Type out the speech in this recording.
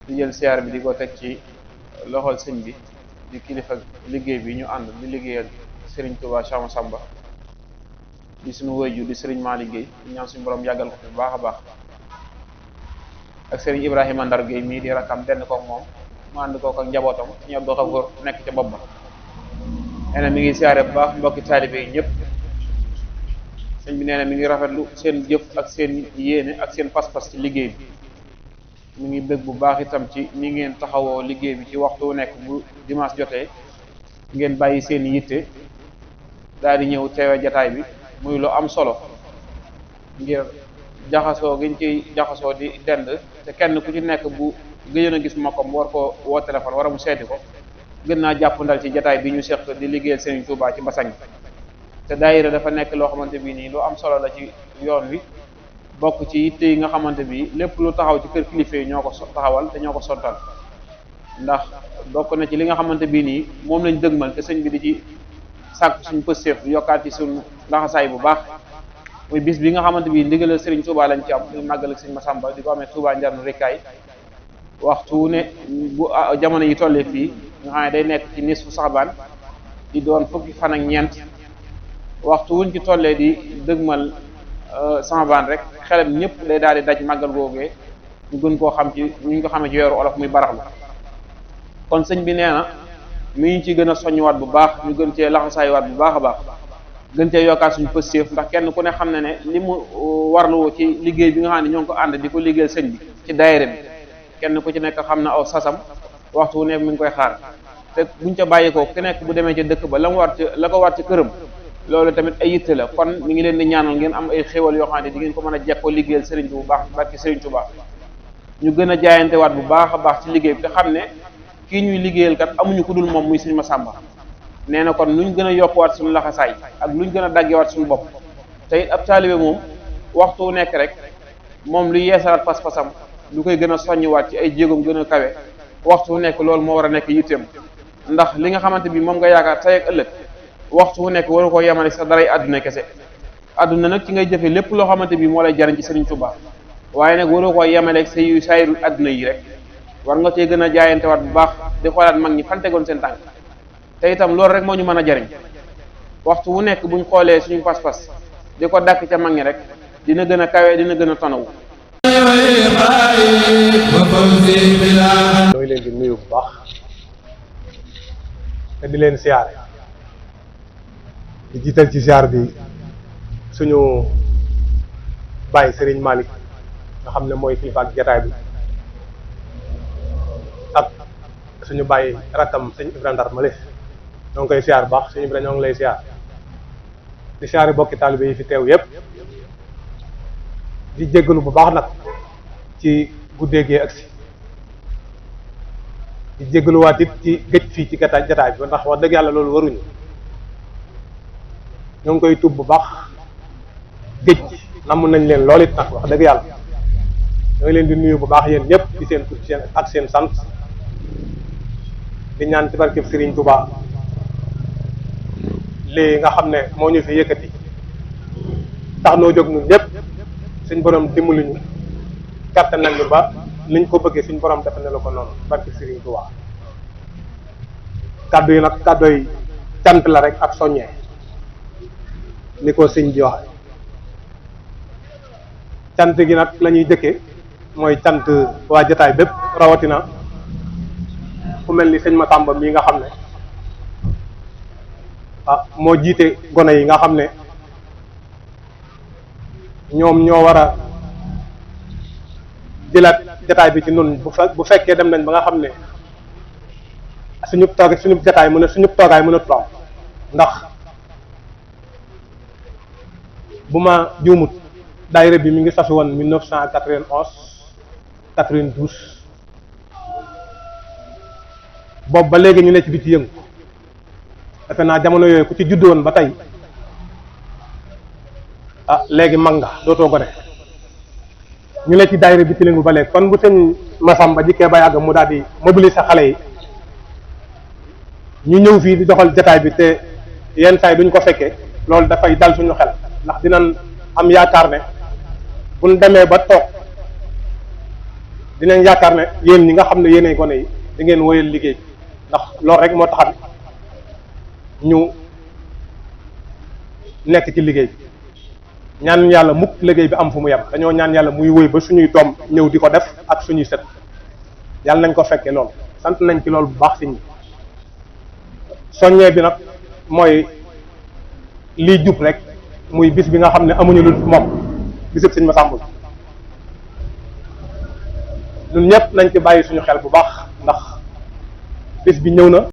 di jël siyaar bi di ko teg ci loxol sëñ bi di kilifa liggéey bi ñu ànd di liggéeyal Serigne Touba Cheikh Massamba di suñu wëyju di Serigne Malick Gueye ñaan suñu borom yàggal ko fi bu baax a baax ak Serigne Ibrahima Ndar Gueye mii di rakam denn kook moom mu ànd kook ak njabootam ñu Abdou Khafour nekk ca bopp ba nee na mi ngi siyaare bu baax mbokki taalibe yi ñëpp sëñ bi nee na mi ngi rafetlu seen jëf ak seen yéene ak seen pas-pas ci liggéey bi mi ngi bëgg bu baax itam ci ni ngeen taxawoo liggéey bi ci waxtu nekk bu dimanche jotee ngeen bàyyi seen yitte daal di ñëw teewe jataay bi muy lu am solo ngir jaxasoo giñ ci jaxasoo di dend te kenn ku ci nekk bu gëjoon a gis mokkam war ko woo téléphone wara mu seeti ko gën naa jàpp ndal ci jataay bi ñu seq di liggéeyal Serigne Touba ci Mbassang te daayira dafa nekk loo xamante bi nii lu am solo la ci yoon wi bokk ci yitte yi nga xamante bi lépp lu taxaw ci kër kilifa yi ñoo ko taxawal te ñoo ko sottal ndax bokk na ci li nga xamante bi nii moom lañ dëgmal te sëñ bi di ci sàkk suñ pëstéef yokkaat ci suñ laxasaay bu baax muy bis bi nga xamante bi ndigalal Serigne Touba lañ ci am muy màggal ak sëñ Massamba di ko amee Touba Njarnu Rikkaay waxtu ne bu jamono yi tollee fii nga xam ne day nekk ci nisfu Saxbaan di doon fukki fan ak ñeent waxtu wuñ ci tollee di dëgmal Saxbaan rek xelam ñëpp day daal di daj màggal googee ñu gën koo xam ci ñu ko xamee ci weeru olof muy baraxlu kon sëñ bi nee na mi ngi ci gën a soññuwaat bu baax ñu gën cee laxasaayuwaat bu baax a baax gën cee yokkaat suñu pëstéef ndax kenn ku ne xam ne ne li mu warlu ci liggéey bi nga xam ne ñoo ngi ko ànd di ko liggéeyal sëñ bi ci daayira bi kenn ku ci nekk xam na aw sasam waxtu wu nekk mi ngi koy xaar te buñ ca bàyyi ko ku nekk bu demee ci dëkk ba la mu war ci la ko war ci këram loolu tamit ay yitte la kon mi ngi leen di ñaanal ngeen am ay xéwal yoo xam ne di ngeen ko mën a jekkoo liggéeyal Serigne bi bu baax barki Serigne Touba ñu gën a jaayantewaat bu baax a baax ci liggéey bi te xam ne kii ñuy liggéeyal kat amuñu ku dul moom muy Serigne Massamba nee na kon luñ gën a yokkuwaat suñu laxasaay ak luñ gën a daggewaat suñu bopp te it ab taalibe moom waxtu wu nekk rek moom lu yeesalaat pas-pasam lu koy gën a soññiwaat ci ay jéegoom gën a kawe waxtu wu nekk loolu moo war a nekk yitteem ndax li nga xamante bi moom nga yaakaar tey ak ëllëg waxtu wu nekk waru koo yemale sax daray àdduna kese àdduna nag ci ngay jëfe lépp loo xamante bi moo lay jariñ ci Serigne Touba waaye nag waru koo yemale sa yu saayirul àdduna yi rek war nga cee gën a jaayantewaat bu baax di xoolaat mag ñi fan tegoon seen tànk te itam loolu rek moo ñu mën a jariñ waxtu wu nekk buñ xoolee suñu pas-pas di ko dàkk ca mag ñi rek dina gën a kawe dina gën a tonawu. ñooy leen di nuyu bu baax te di leen siyaare di jiital ci siyaar bi suñu bàyyi Serigne Malick nga xam ne mooy kilifa ak jataay bi ak suñu bàyyi rakkam sëñ Ibrahima Ndar Male ñoo ngi koy siyaar bu baax sëñ Ibrahima ñoo ngi lay siyaar di siyaare bokki taalibe yi fi teew yépp di jéggalu bu baax nag ci guddeegee ak si di jéggaluwaat it ci gëj fii ci jataay bi ndax wax dëgg yàlla loolu waruñu ñoo ngi koy tub bu baax gëj namm nañ leen lool it nag wax dëgg yàlla ñoo ngi leen di nuyu bu baax yéen ñëpp ci seen tur ak seen sant di ñaan ci barkeb Serigne Touba lii nga xam ne moo ñu fi yëkkati tax noo jóg ñun ñëpp suñ borom dimbali ñu kàttan nañ ñu ba liñ ko bëggee suñ borom defe ne la ko noonu barke Serigne Touba kàddu yi nag kàddu yi cant la rek ak soññee ni ko sëñ bi waxe cant gi nag la ñuy jëkkee mooy cant waa jataay bépp rawatina ku mel ni sëñ Massamba mii nga xam ne moo jiite gone yi nga xam ne ñoom ñoo war a jëlaat jataay bi ci nun bu fekkee dem nañ ba nga xam ne suñu jataay mën a suñu toogaay mën a toog ndax bu ma juumut daayira bi mi ngi sasu woon 1991 92 boobu ba léegi ñu ne ci bi ci yëngu defe naa jamono yooyu ku ci juddu woon ba tey léegi mag nga dootoo ko def ñu ne ci daayira bi ci leen bu ba léegi kon bu sëñ Massamba jikkee ba yàgg mu daal di mobiliser xale yi ñu ñëw fii di doxal jataay bi te yenn saa yi duñ ko fekkee loolu dafay dal suñu xel ndax dinañ am yaakaar ne buñ demee ba toog dinañ yaakaar ne yéen ñi nga xam ne yéenay gone yi di ngeen wóyal liggéey ndax loolu rek moo taxat ñu nekk ci liggéey bi ñaan yàlla mukk liggéey bi am fu mu yem dañoo ñaan yàlla muy wóy ba suñuy doom ñëw di ko def ak suñuy sët yàlla nañ ko fekkee loolu sant nañ ci loolu bu baax si ñi soññee bi nag mooy lii jub rek muy bis bi nga xam ne amuñu lu moom bisub sëñ Massamba ñun ñëpp nañ ci bàyyi suñu xel bu baax ndax bis bi ñëw na